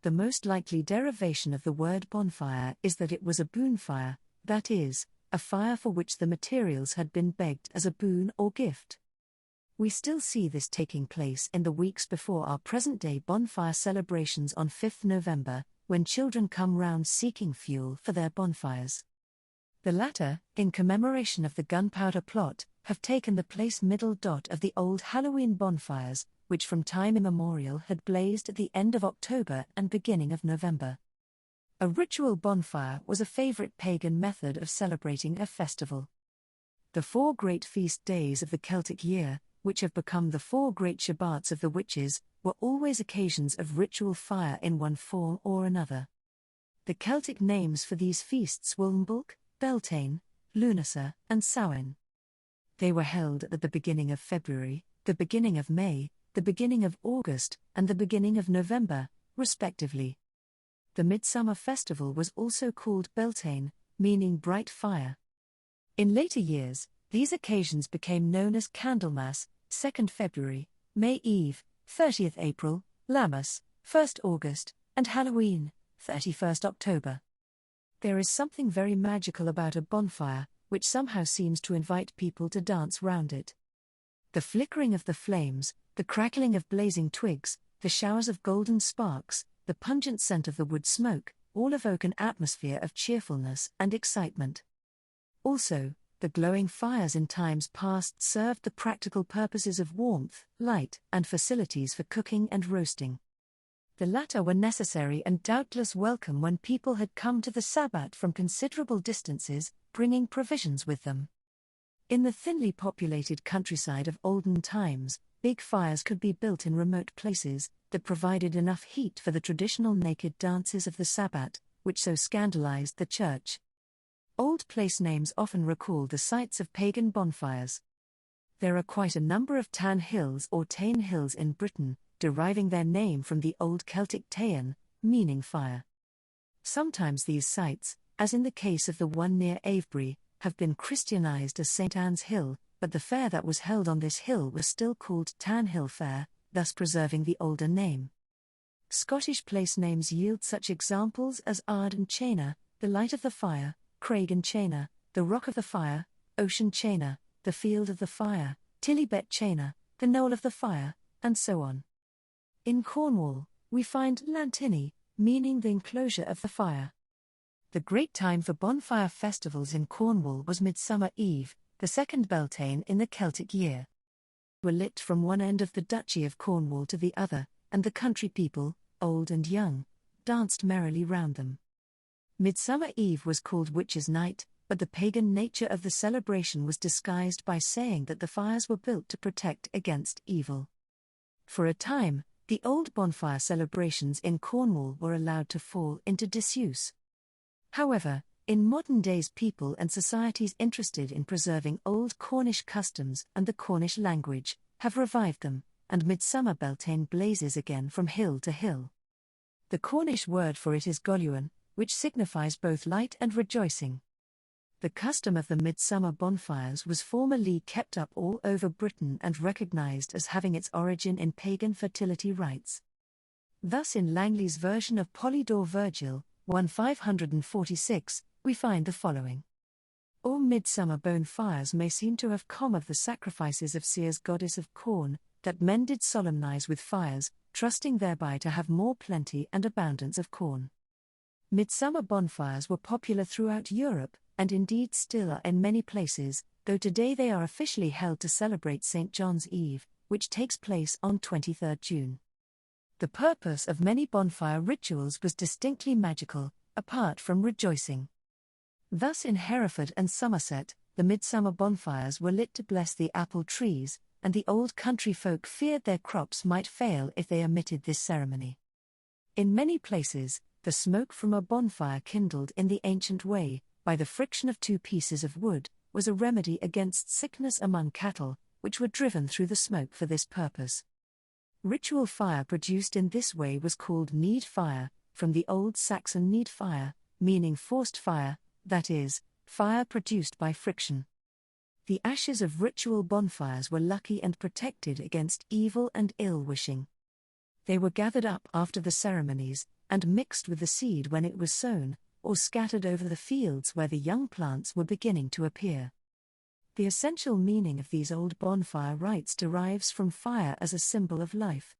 The most likely derivation of the word bonfire is that it was a boonfire, that is, a fire for which the materials had been begged as a boon or gift. We still see this taking place in the weeks before our present-day bonfire celebrations on 5th November, when children come round seeking fuel for their bonfires. The latter, in commemoration of the Gunpowder Plot, have taken the place middle dot of the old Halloween bonfires, which from time immemorial had blazed at the end of October and beginning of November. A ritual bonfire was a favorite pagan method of celebrating a festival. The 4 great feast days of the Celtic year, which have become the 4 Great Sabbats of the witches, were always occasions of ritual fire in one form or another. The Celtic names for these feasts were lmbolc, Beltane, Lughnasadh, and Samhain. They were held at the beginning of February, the beginning of May, the beginning of August, and the beginning of November, respectively. The Midsummer Festival was also called Beltane, meaning bright fire. In later years, these occasions became known as Candlemas, 2nd February, May Eve, 30th April, Lammas, 1st August, and Halloween, 31st October. There is something very magical about a bonfire, which somehow seems to invite people to dance round it. The flickering of the flames, the crackling of blazing twigs, the showers of golden sparks, the pungent scent of the wood smoke, all evoke an atmosphere of cheerfulness and excitement. Also, the glowing fires in times past served the practical purposes of warmth, light, and facilities for cooking and roasting. The latter were necessary and doubtless welcome when people had come to the Sabbat from considerable distances, bringing provisions with them. In the thinly populated countryside of olden times, big fires could be built in remote places that provided enough heat for the traditional naked dances of the Sabbat, which so scandalized the church. Old place names often recall the sites of pagan bonfires. There are quite a number of tan hills or tane hills in Britain, deriving their name from the old Celtic taen, meaning fire. Sometimes these sites, as in the case of the one near Avebury, have been Christianized as St. Anne's Hill, but the fair that was held on this hill was still called Tan Hill Fair, thus preserving the older name. Scottish place names yield such examples as Ard and Chaina, the light of the fire, Craig and Chaina, the rock of the fire, Ocean Chaina, the field of the fire, Tillybet Chaina, the knoll of the fire, and so on. In Cornwall, we find Llantinny, meaning the enclosure of the fire. The great time for bonfire festivals in Cornwall was Midsummer Eve, the 2nd Beltane in the Celtic year. Were lit from one end of the Duchy of Cornwall to the other, and the country people, old and young, danced merrily round them. Midsummer Eve was called Witches' Night, but the pagan nature of the celebration was disguised by saying that the fires were built to protect against evil. For a time, the old bonfire celebrations in Cornwall were allowed to fall into disuse. However, in modern days people and societies interested in preserving old Cornish customs and the Cornish language have revived them, and Midsummer Beltane blazes again from hill to hill. The Cornish word for it is golluan, which signifies both light and rejoicing. The custom of the midsummer bonfires was formerly kept up all over Britain and recognized as having its origin in pagan fertility rites. Thus in Langley's version of Polydore Virgil, 1546, we find the following. All midsummer bonfires may seem to have come of the sacrifices of Ceres, goddess of corn, that men did solemnize with fires, trusting thereby to have more plenty and abundance of corn. Midsummer bonfires were popular throughout Europe, and indeed still are in many places, though today they are officially held to celebrate St. John's Eve, which takes place on 23rd June. The purpose of many bonfire rituals was distinctly magical, apart from rejoicing. Thus in Hereford and Somerset, the midsummer bonfires were lit to bless the apple trees, and the old country folk feared their crops might fail if they omitted this ceremony. In many places, the smoke from a bonfire kindled in the ancient way, by the friction of 2 pieces of wood, was a remedy against sickness among cattle, which were driven through the smoke for this purpose. Ritual fire produced in this way was called need fire, from the Old Saxon need fire, meaning forced fire, that is, fire produced by friction. The ashes of ritual bonfires were lucky and protected against evil and ill-wishing. They were gathered up after the ceremonies, and mixed with the seed when it was sown, or scattered over the fields where the young plants were beginning to appear. The essential meaning of these old bonfire rites derives from fire as a symbol of life.